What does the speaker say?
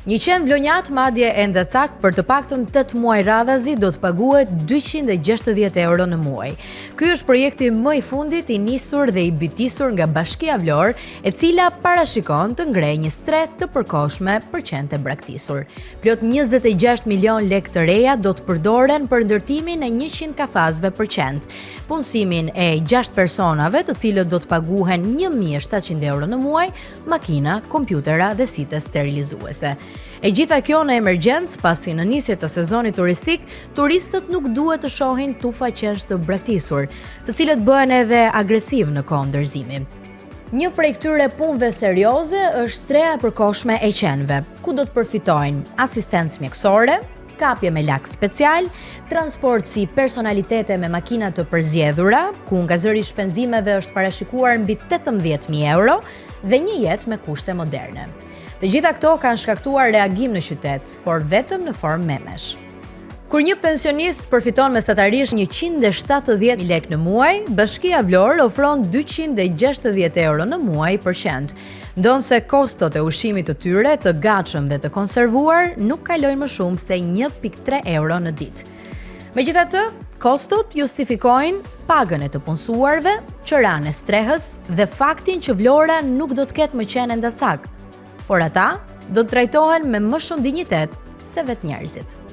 100 vlonjat madje e ndacak për të paktën 8 muaj radhazi do të paguhet 260 euro në muaj. Ky është projekti më i fundit i nisur dhe i bitisur nga Bashkia Vlorë, e cila parashikon të ngrejë një stret të përkohshme për qenë të braktisur. Plot 26 milion lek të reja do të përdoren për ndërtimin e 100 kafazëve për qend, punësimin e 6 personave të cilët do të paguhen 1700 euro në muaj, makina, kompjutera dhe site sterilizuese. E gjitha kjo në emergjencë, pasi në nisje të sezonit turistik, turistët nuk duhet të shohin tufa qenë të braktisur, të cilët bëhen edhe agresiv në kohë ndërzimi. Një prej këtyre punëve serioze është streha e përkohshme e qenve, ku do të përfitojnë asistencë mjekësore, kapje me lak special, transport si personalitete me makina të përzgjedhura, ku nga zëri i shpenzimeve është parashikuar mbi 18.000 euro dhe një jetë me kushte moderne. Të gjitha këto kanë shkaktuar reagim në qytet, por vetëm në formë memesh. Kur një pensionist përfiton mesatarisht 170.000 lek në muaj, Bashkia Vlorë ofron 260 euro në muaj për qend, ndonse kostot e ushqimit të tyre të gatshëm dhe të konservuar nuk kalojnë më shumë se 1.3 euro në ditë. Megjithatë, kostot justifikojnë pagën e të punësuarve, qëranë e strehës dhe faktin që Vlora nuk do të ketë më qenë ndasak, por ata do të trajtohen me më shumë dinjitet se vetë njerëzit.